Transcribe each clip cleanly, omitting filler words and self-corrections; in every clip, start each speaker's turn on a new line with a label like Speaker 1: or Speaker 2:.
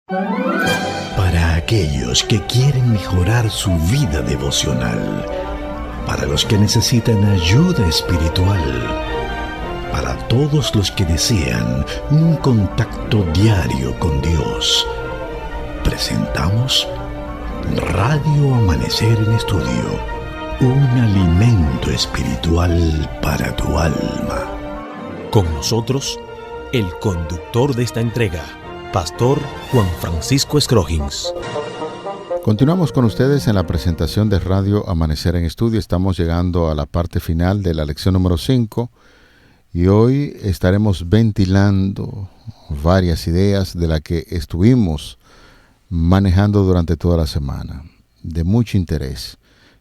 Speaker 1: Para aquellos que quieren mejorar su vida devocional, para los que necesitan ayuda espiritual, para todos los que desean un contacto diario con Dios, presentamos Radio Amanecer en Estudio, un alimento espiritual para tu alma.
Speaker 2: Con nosotros, el conductor de esta entrega, Pastor Juan Francisco Scroggins.
Speaker 3: Continuamos con ustedes en la presentación de Radio Amanecer en Estudio. Estamos llegando a la parte final de la lección número 5 y hoy estaremos ventilando varias ideas de las que estuvimos manejando durante toda la semana. De mucho interés,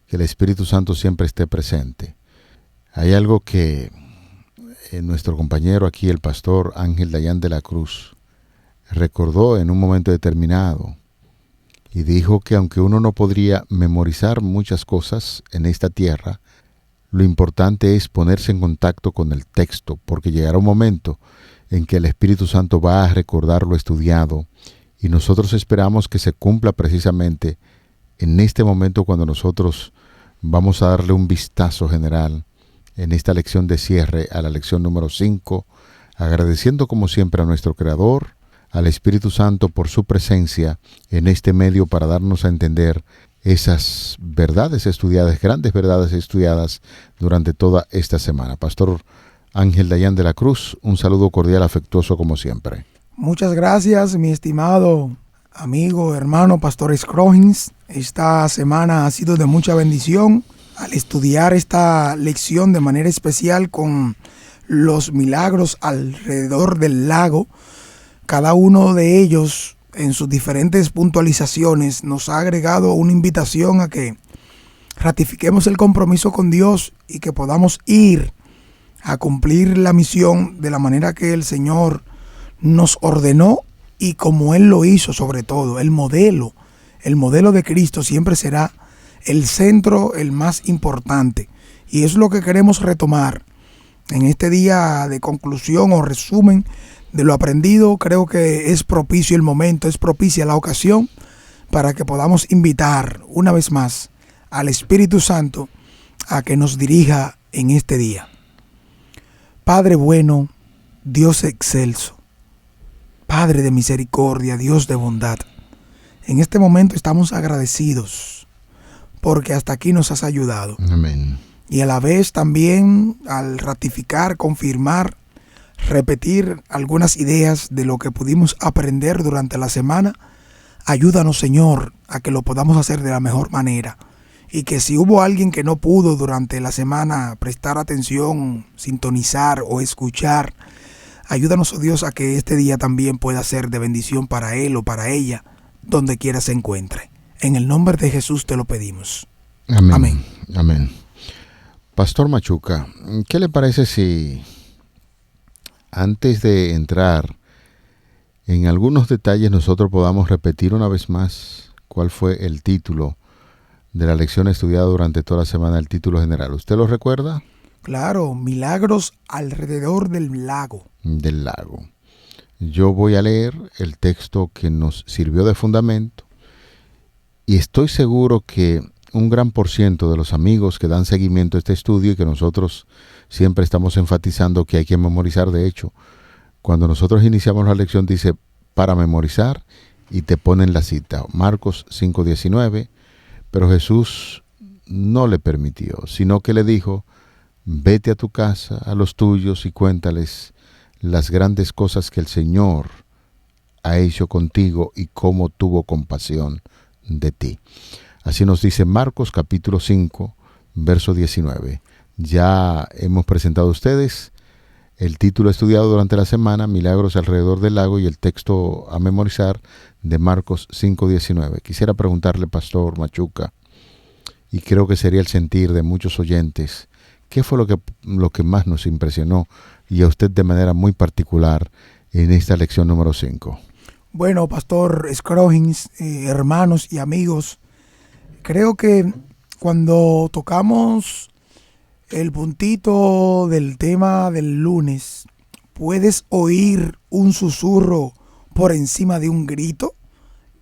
Speaker 3: que el Espíritu Santo siempre esté presente. Hay algo que nuestro compañero aquí, el pastor Ángel Dayan de la Cruz, recordó en un momento determinado y dijo que aunque uno no podría memorizar muchas cosas en esta tierra, lo importante es ponerse en contacto con el texto, porque llegará un momento en que el Espíritu Santo va a recordar lo estudiado y nosotros esperamos que se cumpla precisamente en este momento cuando nosotros vamos a darle un vistazo general en esta lección de cierre a la lección número 5, agradeciendo como siempre a nuestro Creador, al Espíritu Santo por su presencia en este medio para darnos a entender esas verdades estudiadas, grandes verdades estudiadas durante toda esta semana. Pastor Ángel Dayan de la Cruz, un saludo cordial, afectuoso como siempre.
Speaker 4: Muchas gracias, mi estimado amigo, hermano, Pastor Scroggins. Esta semana ha sido de mucha bendición al estudiar esta lección de manera especial con los milagros alrededor del lago. Cada uno de ellos, en sus diferentes puntualizaciones, nos ha agregado una invitación a que ratifiquemos el compromiso con Dios y que podamos ir a cumplir la misión de la manera que el Señor nos ordenó y como Él lo hizo, sobre todo. El modelo de Cristo siempre será el centro, el más importante. Y es lo que queremos retomar en este día de conclusión o resumen de lo aprendido. Creo que es propicio el momento, es propicia la ocasión para que podamos invitar una vez más al Espíritu Santo a que nos dirija en este día. Padre bueno, Dios excelso, Padre de misericordia, Dios de bondad, en este momento estamos agradecidos porque hasta aquí nos has ayudado.
Speaker 3: Amén.
Speaker 4: Y a la vez también al ratificar, confirmar, repetir algunas ideas de lo que pudimos aprender durante la semana, ayúdanos, Señor, a que lo podamos hacer de la mejor manera. Y que si hubo alguien que no pudo durante la semana prestar atención, sintonizar o escuchar, ayúdanos, oh Dios, a que este día también pueda ser de bendición para él o para ella, donde quiera se encuentre. En el nombre de Jesús te lo pedimos.
Speaker 3: Amén.
Speaker 4: Amén.
Speaker 3: Amén. Pastor Machuca, ¿qué le parece si antes de entrar en algunos detalles nosotros podamos repetir una vez más cuál fue el título de la lección estudiada durante toda la semana, el título general? ¿Usted lo recuerda?
Speaker 4: Claro, milagros alrededor del lago.
Speaker 3: Del lago. Yo voy a leer el texto que nos sirvió de fundamento y estoy seguro que un gran por ciento de los amigos que dan seguimiento a este estudio y que nosotros siempre estamos enfatizando que hay que memorizar. De hecho, cuando nosotros iniciamos la lección dice para memorizar y te ponen la cita, Marcos 5:19, pero Jesús no le permitió, sino que le dijo, vete a tu casa, a los tuyos y cuéntales las grandes cosas que el Señor ha hecho contigo y cómo tuvo compasión de ti. Así nos dice Marcos capítulo 5, verso 19. Ya hemos presentado a ustedes el título estudiado durante la semana, Milagros alrededor del lago, y el texto a memorizar de Marcos 5:19. Quisiera preguntarle, Pastor Machuca, y creo que sería el sentir de muchos oyentes, ¿qué fue lo que más nos impresionó y a usted de manera muy particular en esta lección número 5?
Speaker 4: Bueno, Pastor Scroggins, hermanos y amigos, creo que cuando tocamos el puntito del tema del lunes, ¿puedes oír un susurro por encima de un grito?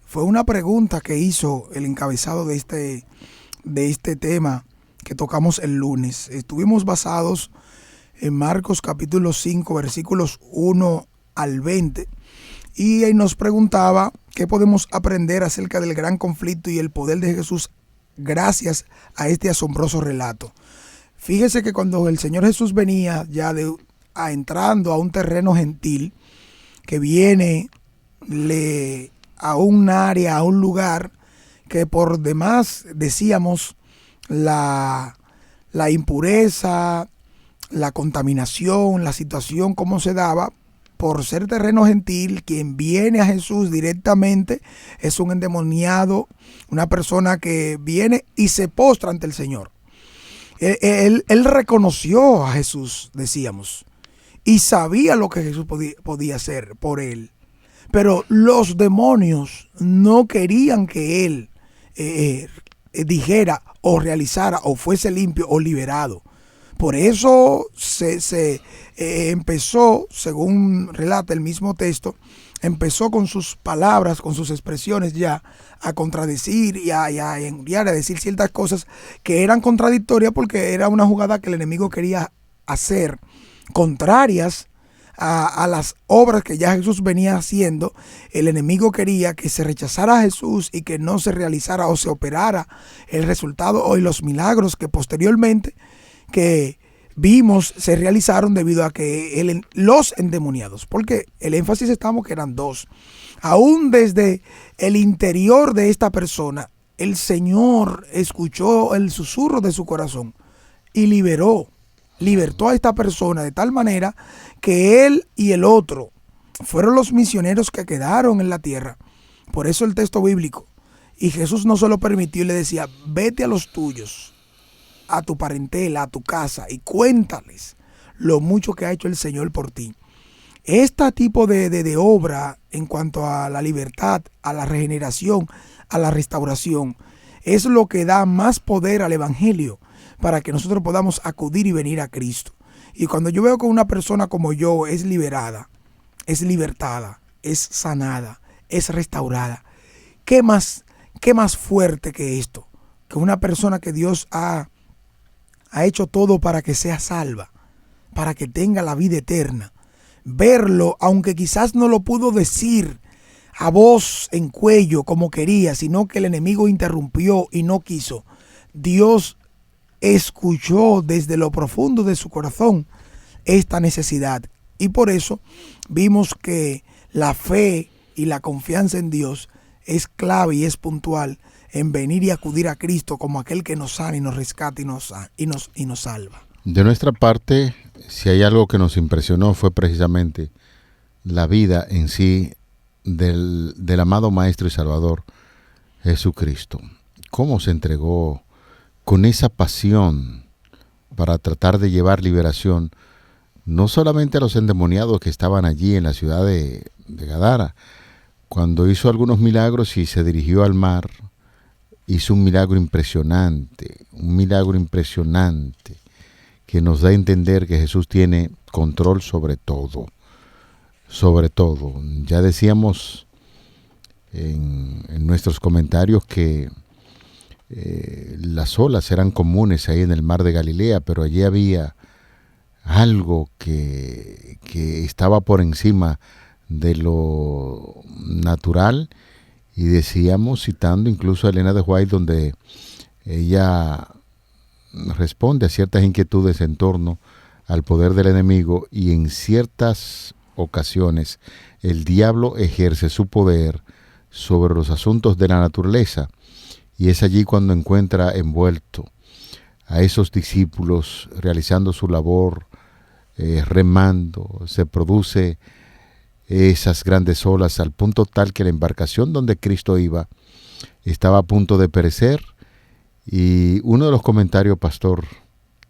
Speaker 4: fue una pregunta que hizo el encabezado de este tema que tocamos el lunes. Estuvimos basados en Marcos capítulo 5, versículos 1 al 20, y ahí nos preguntaba qué podemos aprender acerca del gran conflicto y el poder de Jesús gracias a este asombroso relato. Fíjese que cuando el Señor Jesús venía ya entrando a un terreno gentil, que viene a un área, a un lugar que por demás decíamos la impureza, la contaminación, la situación como se daba, por ser terreno gentil, quien viene a Jesús directamente es un endemoniado, una persona que viene y se postra ante el Señor. Él reconoció a Jesús, decíamos, y sabía lo que Jesús podía hacer por él. Pero los demonios no querían que él dijera o realizara o fuese limpio o liberado. Por eso se empezó, según relata el mismo texto, empezó con sus palabras, con sus expresiones ya a contradecir y a enviar, a decir ciertas cosas que eran contradictorias, porque era una jugada que el enemigo quería hacer, contrarias a las obras que ya Jesús venía haciendo. El enemigo quería que se rechazara a Jesús y que no se realizara o se operara el resultado o los milagros que posteriormente que vimos se realizaron debido a que los endemoniados, porque el énfasis estamos que eran dos, aún desde el interior de esta persona, el Señor escuchó el susurro de su corazón y libertó a esta persona de tal manera que él y el otro fueron los misioneros que quedaron en la tierra. Por eso el texto bíblico, y Jesús no se lo permitió y le decía: vete a los tuyos, a tu parentela, a tu casa, y cuéntales lo mucho que ha hecho el Señor por ti. Este tipo de obra en cuanto a la libertad, a la regeneración, a la restauración, es lo que da más poder al Evangelio para que nosotros podamos acudir y venir a Cristo. Y cuando yo veo que una persona como yo es liberada, es libertada, es sanada, es restaurada, ¿qué más fuerte que esto? Que una persona que Dios ha hecho todo para que sea salva, para que tenga la vida eterna. Verlo, aunque quizás no lo pudo decir a voz en cuello como quería, sino que el enemigo interrumpió y no quiso. Dios escuchó desde lo profundo de su corazón esta necesidad. Y por eso vimos que la fe y la confianza en Dios es clave y es puntual en venir y acudir a Cristo como aquel que nos sana y nos rescata y nos salva.
Speaker 3: De nuestra parte, si hay algo que nos impresionó fue precisamente la vida en sí del amado Maestro y Salvador Jesucristo. Cómo se entregó con esa pasión para tratar de llevar liberación, no solamente a los endemoniados que estaban allí en la ciudad de Gadara, cuando hizo algunos milagros y se dirigió al mar, hizo un milagro impresionante que nos da a entender que Jesús tiene control sobre todo. Ya decíamos en nuestros comentarios que las olas eran comunes ahí en el mar de Galilea, pero allí había algo que estaba por encima de lo natural. Y decíamos, citando incluso a Elena de White, donde ella responde a ciertas inquietudes en torno al poder del enemigo, y en ciertas ocasiones el diablo ejerce su poder sobre los asuntos de la naturaleza, y es allí cuando encuentra envuelto a esos discípulos realizando su labor, remando. Se produce esas grandes olas al punto tal que la embarcación donde Cristo iba estaba a punto de perecer. Y uno de los comentarios, pastor,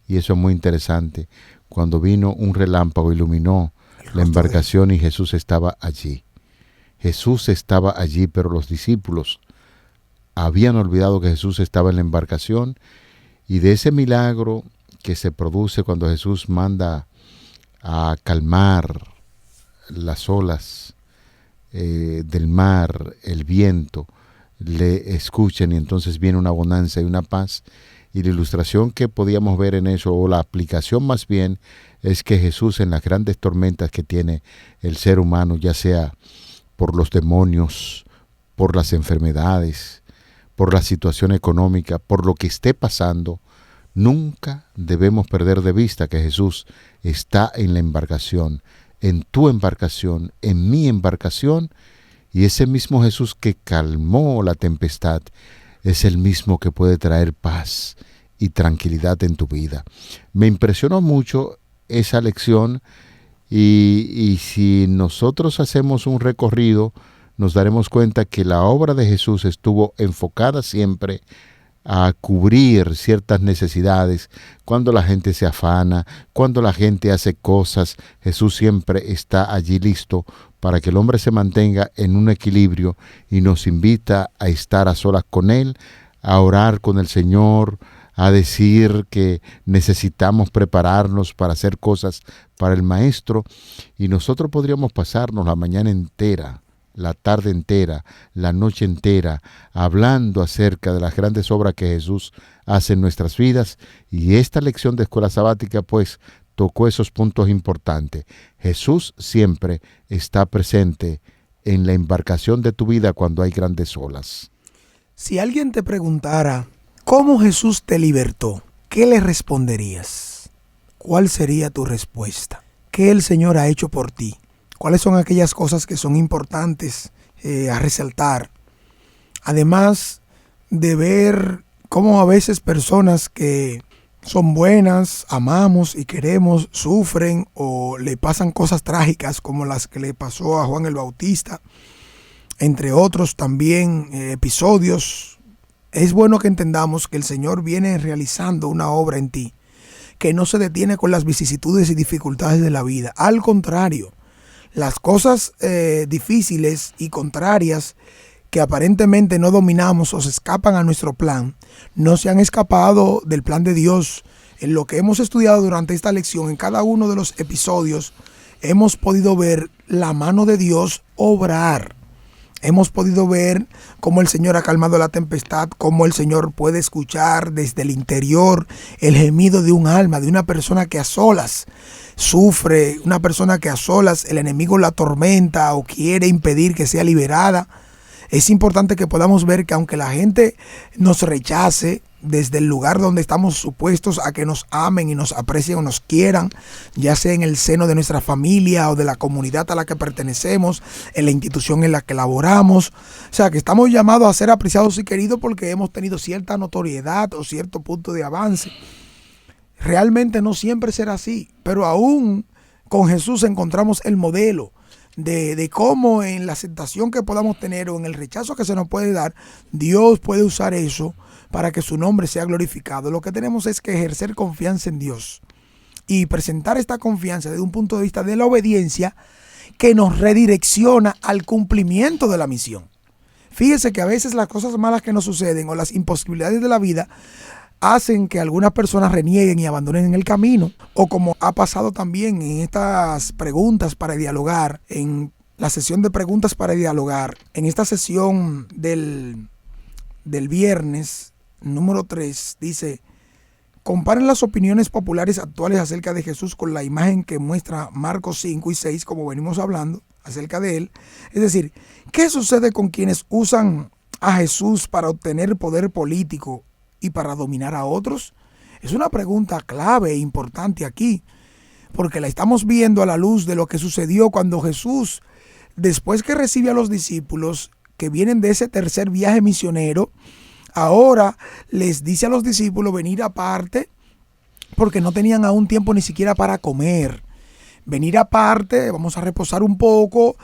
Speaker 3: y eso es muy interesante, cuando vino un relámpago, iluminó la embarcación y Jesús estaba allí. Jesús estaba allí, pero los discípulos habían olvidado que Jesús estaba en la embarcación, y de ese milagro que se produce cuando Jesús manda a calmar las olas del mar, el viento, le escuchen, y entonces viene una bonanza y una paz. Y la ilustración que podíamos ver en eso, o la aplicación más bien, es que Jesús, en las grandes tormentas que tiene el ser humano, ya sea por los demonios, por las enfermedades, por la situación económica, por lo que esté pasando, nunca debemos perder de vista que Jesús está en la embarcación, en tu embarcación, en mi embarcación, y ese mismo Jesús que calmó la tempestad es el mismo que puede traer paz y tranquilidad en tu vida. Me impresionó mucho esa lección, y si nosotros hacemos un recorrido, nos daremos cuenta que la obra de Jesús estuvo enfocada siempre a cubrir ciertas necesidades. Cuando la gente se afana, cuando la gente hace cosas, Jesús siempre está allí listo para que el hombre se mantenga en un equilibrio, y nos invita a estar a solas con Él, a orar con el Señor, a decir que necesitamos prepararnos para hacer cosas para el Maestro. Y nosotros podríamos pasarnos la mañana entera, la tarde entera, la noche entera, hablando acerca de las grandes obras que Jesús hace en nuestras vidas. Y esta lección de escuela sabática pues tocó esos puntos importantes. Jesús siempre está presente en la embarcación de tu vida cuando hay grandes olas.
Speaker 4: Si alguien te preguntara cómo Jesús te libertó, ¿qué le responderías? ¿Cuál sería tu respuesta? ¿Qué el Señor ha hecho por ti? ¿Cuáles son aquellas cosas que son importantes a resaltar? Además de ver cómo a veces personas que son buenas, amamos y queremos, sufren o le pasan cosas trágicas como las que le pasó a Juan el Bautista, entre otros también episodios. Es bueno que entendamos que el Señor viene realizando una obra en ti, que no se detiene con las vicisitudes y dificultades de la vida. Al contrario, las cosas difíciles y contrarias que aparentemente no dominamos o se escapan a nuestro plan, no se han escapado del plan de Dios. En lo que hemos estudiado durante esta lección, en cada uno de los episodios, hemos podido ver la mano de Dios obrar. Hemos podido ver cómo el Señor ha calmado la tempestad, cómo el Señor puede escuchar desde el interior el gemido de un alma, de una persona que a solas sufre, una persona que a solas el enemigo la atormenta o quiere impedir que sea liberada. Es importante que podamos ver que aunque la gente nos rechace desde el lugar donde estamos supuestos a que nos amen y nos aprecien o nos quieran, ya sea en el seno de nuestra familia o de la comunidad a la que pertenecemos, en la institución en la que laboramos, o sea que estamos llamados a ser apreciados y queridos porque hemos tenido cierta notoriedad o cierto punto de avance. Realmente no siempre será así, pero aún con Jesús encontramos el modelo de cómo en la aceptación que podamos tener o en el rechazo que se nos puede dar, Dios puede usar eso para que su nombre sea glorificado. Lo que tenemos es que ejercer confianza en Dios y presentar esta confianza desde un punto de vista de la obediencia que nos redirecciona al cumplimiento de la misión. Fíjese que a veces las cosas malas que nos suceden o las imposibilidades de la vida hacen que algunas personas renieguen y abandonen el camino, o como ha pasado también en estas preguntas para dialogar, en la sesión de preguntas para dialogar, en esta sesión del viernes número 3, dice: comparen las opiniones populares actuales acerca de Jesús con la imagen que muestra Marcos 5 y 6, como venimos hablando acerca de él. Es decir, ¿qué sucede con quienes usan a Jesús para obtener poder político y para dominar a otros? Es una pregunta clave e importante aquí, porque la estamos viendo a la luz de lo que sucedió cuando Jesús, después que recibe a los discípulos que vienen de ese tercer viaje misionero, ahora les dice a los discípulos venir aparte, porque no tenían aún tiempo ni siquiera para comer. Venir aparte, vamos a reposar un poco.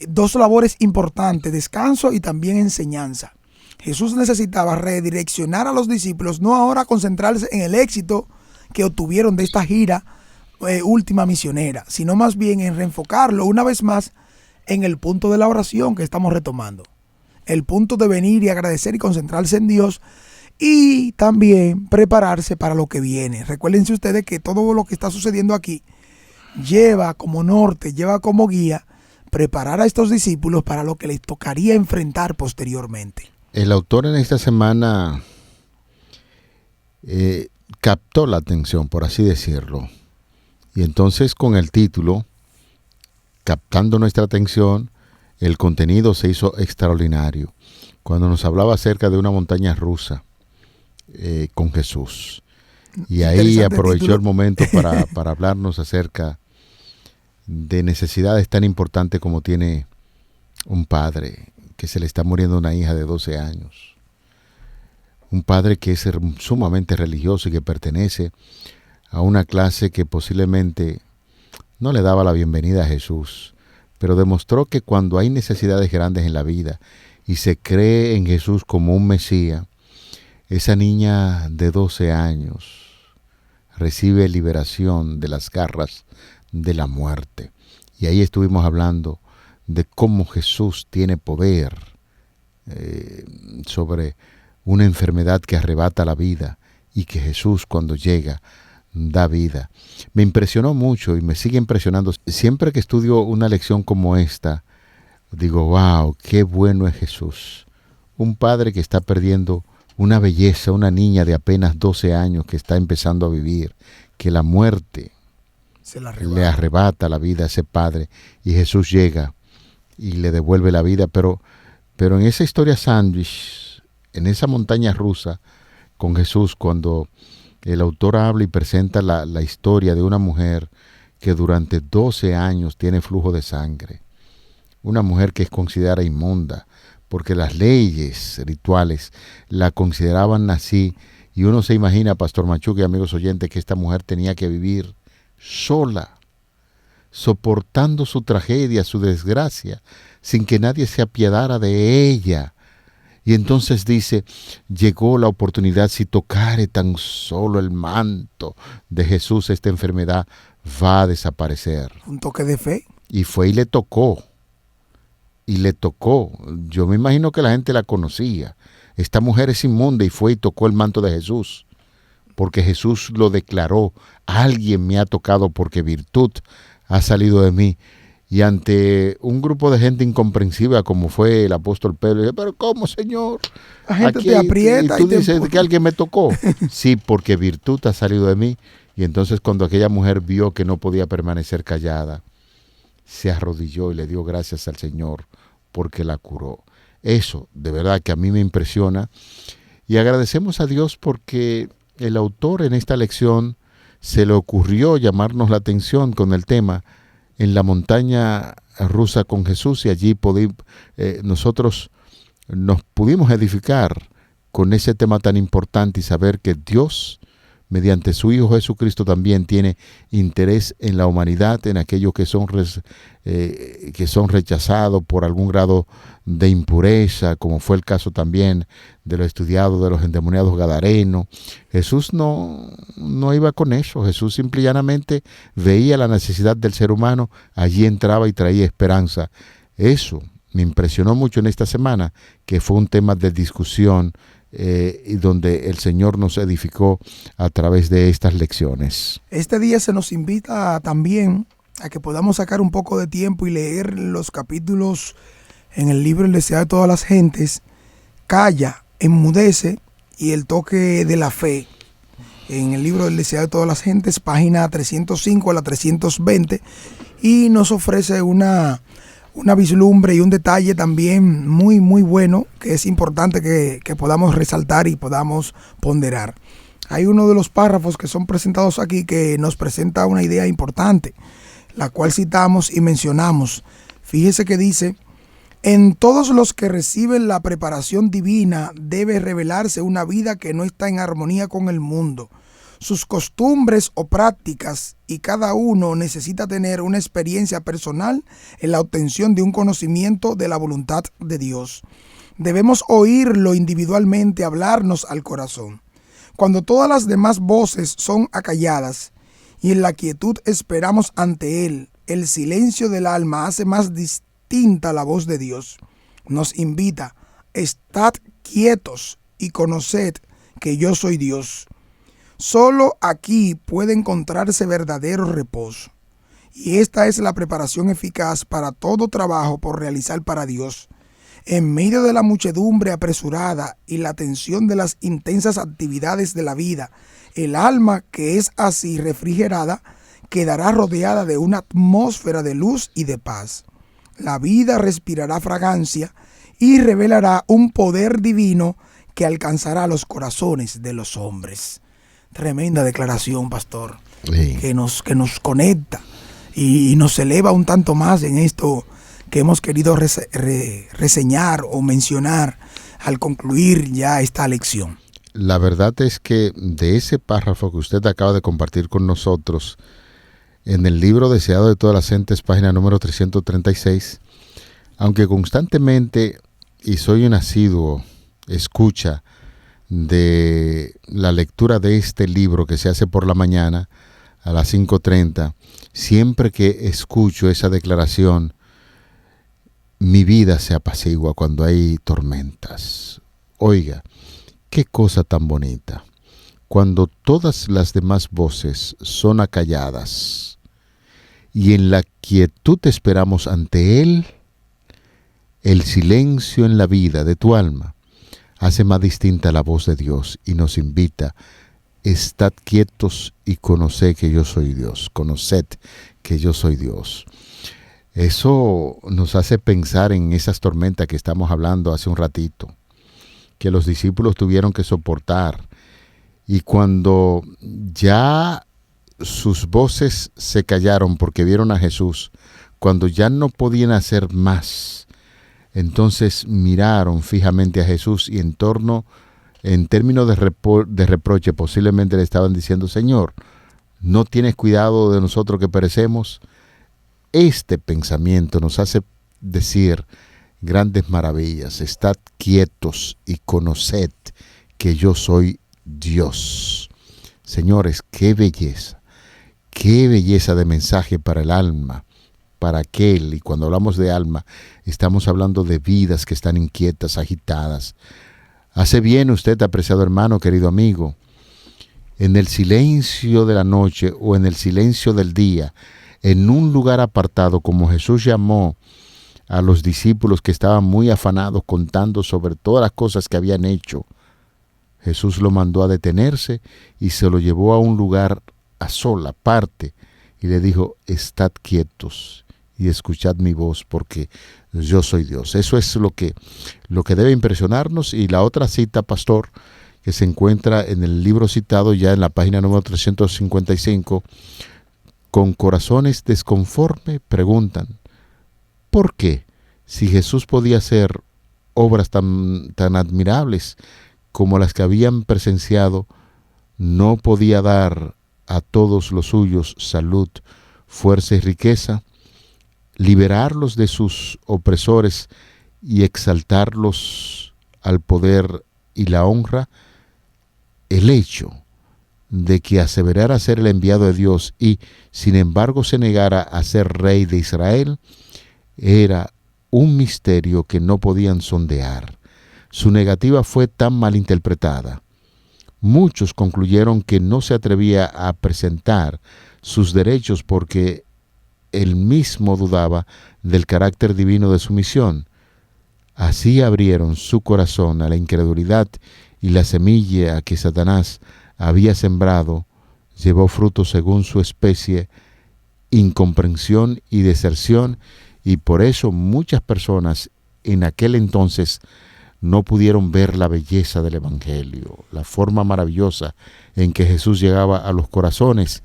Speaker 4: Dos labores importantes: descanso y también enseñanza. Jesús necesitaba redireccionar a los discípulos, no ahora concentrarse en el éxito que obtuvieron de esta gira última misionera, sino más bien en reenfocarlo una vez más en el punto de la oración que estamos retomando. El punto de venir y agradecer y concentrarse en Dios, y también prepararse para lo que viene. Recuérdense ustedes que todo lo que está sucediendo aquí lleva como norte, lleva como guía preparar a estos discípulos para lo que les tocaría enfrentar posteriormente.
Speaker 3: el autor en esta semana captó la atención, por así decirlo. Y entonces con el título, captando nuestra atención, el contenido se hizo extraordinario. Cuando nos hablaba acerca de una montaña rusa con Jesús. Y ahí aprovechó el momento para hablarnos acerca de necesidades tan importantes como tiene un padre que se le está muriendo una hija de 12 años. Un padre que es sumamente religioso y que pertenece a una clase que posiblemente no le daba la bienvenida a Jesús, pero demostró que cuando hay necesidades grandes en la vida y se cree en Jesús como un Mesías, esa niña de 12 años recibe liberación de las garras de la muerte. Y ahí estuvimos hablando de cómo Jesús tiene poder sobre una enfermedad que arrebata la vida y que Jesús cuando llega da vida. Me impresionó mucho y me sigue impresionando. Siempre que estudio una lección como esta, digo, wow, qué bueno es Jesús. Un padre que está perdiendo una belleza, una niña de apenas 12 años que está empezando a vivir, que la muerte le arrebata la vida a ese padre y Jesús llega y le devuelve la vida. Pero en esa historia sándwich, en esa montaña rusa con Jesús, cuando el autor habla y presenta la historia de una mujer que durante 12 años tiene flujo de sangre, una mujer que es considerada inmunda, porque las leyes rituales la consideraban así, y uno se imagina, Pastor Machuca y amigos oyentes, que esta mujer tenía que vivir sola, soportando su tragedia, su desgracia, sin que nadie se apiadara de ella. Y entonces dice, llegó la oportunidad, si tocare tan solo el manto de Jesús, esta enfermedad va a desaparecer.
Speaker 4: Un toque de fe.
Speaker 3: Y fue y le tocó. Y le tocó. Yo me imagino que la gente la conocía. Esta mujer es inmunda y fue y tocó el manto de Jesús. Porque Jesús lo declaró. Alguien me ha tocado porque virtud ha salido de mí. Y ante un grupo de gente incomprensiva como fue el apóstol Pedro, dice, pero ¿cómo, Señor?
Speaker 4: La gente te aprieta.
Speaker 3: Y tú dices que alguien me tocó. Sí, porque virtud ha salido de mí. Y entonces cuando aquella mujer vio que no podía permanecer callada, se arrodilló y le dio gracias al Señor porque la curó. Eso de verdad que a mí me impresiona. Y agradecemos a Dios porque el autor en esta lección se le ocurrió llamarnos la atención con el tema en la montaña rusa con Jesús, y allí nosotros nos pudimos edificar con ese tema tan importante y saber que Dios, mediante su Hijo Jesucristo, también tiene interés en la humanidad, en aquellos que son rechazados por algún grado de impureza, como fue el caso también de los estudiados de los endemoniados gadarenos. Jesús no iba con eso. Jesús simple y llanamente veía la necesidad del ser humano, allí entraba y traía esperanza. Eso me impresionó mucho en esta semana, que fue un tema de discusión y donde el Señor nos edificó a través de estas lecciones.
Speaker 4: Este día se nos invita también a que podamos sacar un poco de tiempo y leer los capítulos en el libro El deseo de todas las gentes, Calla, enmudece y el toque de la fe. En el libro El deseo de todas las gentes, página 305 a la 320, y nos ofrece una vislumbre y un detalle también muy muy bueno, que es importante que podamos resaltar y podamos ponderar. Hay uno de los párrafos que son presentados aquí que nos presenta una idea importante, la cual citamos y mencionamos. Fíjese que dice: en todos los que reciben la preparación divina debe revelarse una vida que no está en armonía con el mundo, sus costumbres o prácticas, y cada uno necesita tener una experiencia personal en la obtención de un conocimiento de la voluntad de Dios. Debemos oírlo individualmente hablarnos al corazón. Cuando todas las demás voces son acalladas y en la quietud esperamos ante Él, el silencio del alma hace más distinta la voz de Dios. Nos invita: estad quietos y conoced que yo soy Dios. Solo aquí puede encontrarse verdadero reposo. Y esta es la preparación eficaz para todo trabajo por realizar para Dios. En medio de la muchedumbre apresurada y la tensión de las intensas actividades de la vida, el alma que es así refrigerada quedará rodeada de una atmósfera de luz y de paz. La vida respirará fragancia y revelará un poder divino que alcanzará los corazones de los hombres. Tremenda declaración, pastor,
Speaker 3: Sí.
Speaker 4: que nos conecta y nos eleva un tanto más en esto que hemos querido reseñar o mencionar al concluir ya esta lección.
Speaker 3: La verdad es que de ese párrafo que usted acaba de compartir con nosotros, en el libro Deseado de todas las gentes, página número 336, aunque constantemente, y soy un asiduo escucha de la lectura de este libro que se hace por la mañana a las 5:30, siempre que escucho esa declaración, mi vida se apacigua cuando hay tormentas. Oiga, qué cosa tan bonita. Cuando todas las demás voces son acalladas y en la quietud esperamos ante Él, el silencio en la vida de tu alma hace más distinta la voz de Dios y nos invita: estad quietos y conoced que yo soy Dios. Conoced que yo soy Dios. Eso nos hace pensar en esas tormentas que estamos hablando hace un ratito, que los discípulos tuvieron que soportar. Y cuando ya sus voces se callaron porque vieron a Jesús, cuando ya no podían hacer más, entonces miraron fijamente a Jesús y en términos de reproche posiblemente le estaban diciendo: Señor, ¿no tienes cuidado de nosotros que perecemos? Este pensamiento nos hace decir grandes maravillas. Estad quietos y conoced que yo soy Dios. Señores, qué belleza de mensaje para el alma, para aquel, y cuando hablamos de alma, estamos hablando de vidas que están inquietas, agitadas. Hace bien usted, apreciado hermano, querido amigo, en el silencio de la noche o en el silencio del día, en un lugar apartado, como Jesús llamó a los discípulos que estaban muy afanados contando sobre todas las cosas que habían hecho, Jesús lo mandó a detenerse y se lo llevó a un lugar a sola, aparte, y le dijo: estad quietos y escuchad mi voz, porque yo soy Dios. Eso es lo que debe impresionarnos. Y la otra cita, pastor, que se encuentra en el libro citado ya en la página número 355, con corazones desconforme preguntan: ¿por qué? Si Jesús podía hacer obras tan admirables como las que habían presenciado, no podía dar a todos los suyos salud, fuerza y riqueza, liberarlos de sus opresores y exaltarlos al poder y la honra. El hecho de que aseverara ser el enviado de Dios y, sin embargo, se negara a ser rey de Israel, era un misterio que no podían sondear. Su negativa fue tan mal interpretada. Muchos concluyeron que no se atrevía a presentar sus derechos porque él mismo dudaba del carácter divino de su misión. Así abrieron su corazón a la incredulidad y la semilla que Satanás había sembrado llevó fruto según su especie, incomprensión y deserción, y por eso muchas personas en aquel entonces no pudieron ver la belleza del Evangelio, la forma maravillosa en que Jesús llegaba a los corazones.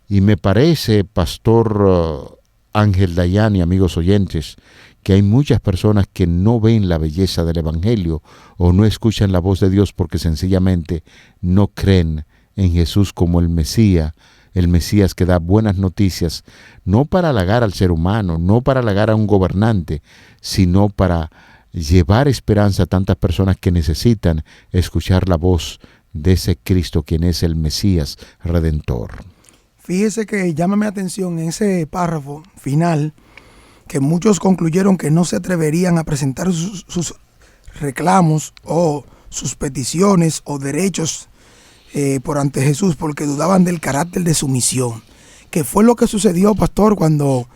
Speaker 3: Y me parece, pastor Ángel Dayani, amigos oyentes, que hay muchas personas que no ven la belleza del Evangelio o no escuchan la voz de Dios porque sencillamente no creen en Jesús como el Mesías que da buenas noticias, no para halagar al ser humano, no para halagar a un gobernante, sino para llevar esperanza a tantas personas que necesitan escuchar la voz de ese Cristo, quien es el Mesías Redentor.
Speaker 4: Fíjese que llama mi atención en ese párrafo final, que muchos concluyeron que no se atreverían a presentar sus reclamos o sus peticiones o derechos por ante Jesús porque dudaban del carácter de su misión. Que fue lo que sucedió, pastor, cuando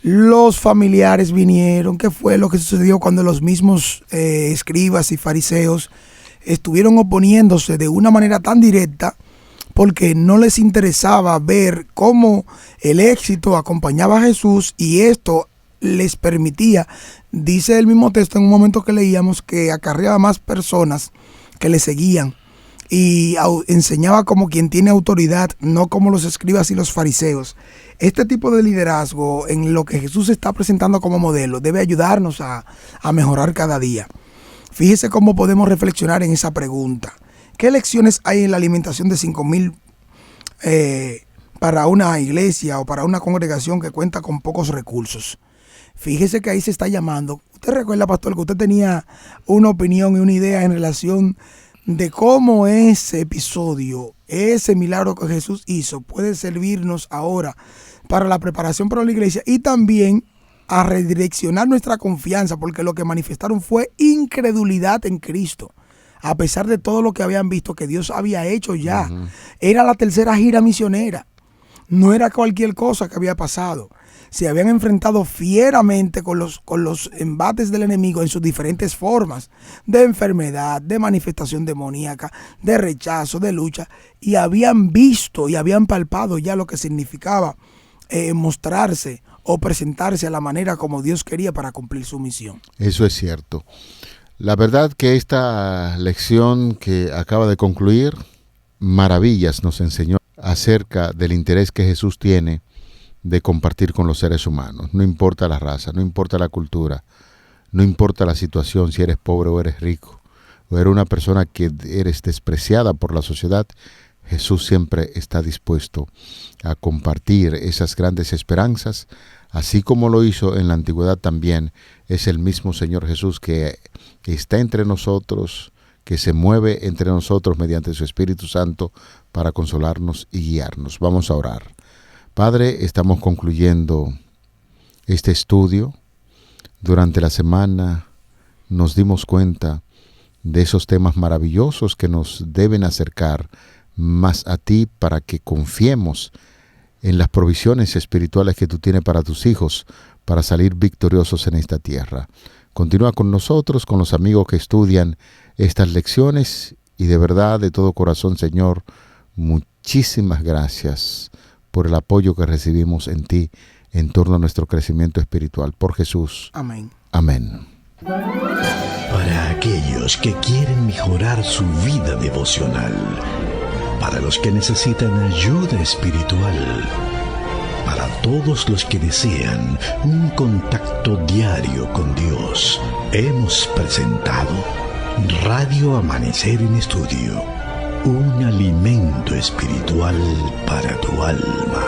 Speaker 4: los familiares vinieron, qué fue lo que sucedió cuando los mismos escribas y fariseos estuvieron oponiéndose de una manera tan directa, porque no les interesaba ver cómo el éxito acompañaba a Jesús y esto les permitía, dice el mismo texto en un momento que leíamos, que acarreaba más personas que le seguían y enseñaba como quien tiene autoridad, no como los escribas y los fariseos. Este tipo de liderazgo en lo que Jesús está presentando como modelo debe ayudarnos a mejorar cada día. Fíjese cómo podemos reflexionar en esa pregunta. ¿Qué lecciones hay en la alimentación de 5,000 para una iglesia o para una congregación que cuenta con pocos recursos? Fíjese que ahí se está llamando. Usted recuerda, pastor, que usted tenía una opinión y una idea en relación de cómo ese episodio, ese milagro que Jesús hizo, puede servirnos ahora para la preparación para la iglesia y también a redireccionar nuestra confianza, porque lo que manifestaron fue incredulidad en Cristo, a pesar de todo lo que habían visto que Dios había hecho ya. Era la tercera gira misionera, no era cualquier cosa que había pasado. Se habían enfrentado fieramente con los embates del enemigo en sus diferentes formas, de enfermedad, de manifestación demoníaca, de rechazo, de lucha, y habían visto y habían palpado ya lo que significaba mostrarse o presentarse a la manera como Dios quería para cumplir su misión.
Speaker 3: Eso es cierto. La verdad que esta lección que acaba de concluir, maravillas nos enseñó acerca del interés que Jesús tiene de compartir con los seres humanos. No importa la raza, no importa la cultura, no importa la situación, si eres pobre o eres rico, o eres una persona que eres despreciada por la sociedad, Jesús siempre está dispuesto a compartir esas grandes esperanzas, así como lo hizo en la antigüedad también. Es el mismo Señor Jesús que está entre nosotros, que se mueve entre nosotros mediante su Espíritu Santo para consolarnos y guiarnos. Vamos a orar. Padre, estamos concluyendo este estudio. Durante la semana nos dimos cuenta de esos temas maravillosos que nos deben acercar más a ti para que confiemos en las provisiones espirituales que tú tienes para tus hijos, para salir victoriosos en esta tierra. Continúa con nosotros, con los amigos que estudian estas lecciones y de verdad, de todo corazón, Señor, muchísimas gracias por el apoyo que recibimos en ti en torno a nuestro crecimiento espiritual. Por Jesús.
Speaker 4: Amén.
Speaker 3: Amén.
Speaker 1: Para aquellos que quieren mejorar su vida devocional, para los que necesitan ayuda espiritual, para todos los que desean un contacto diario con Dios, hemos presentado Radio Amanecer en Estudio, un alimento espiritual para tu alma.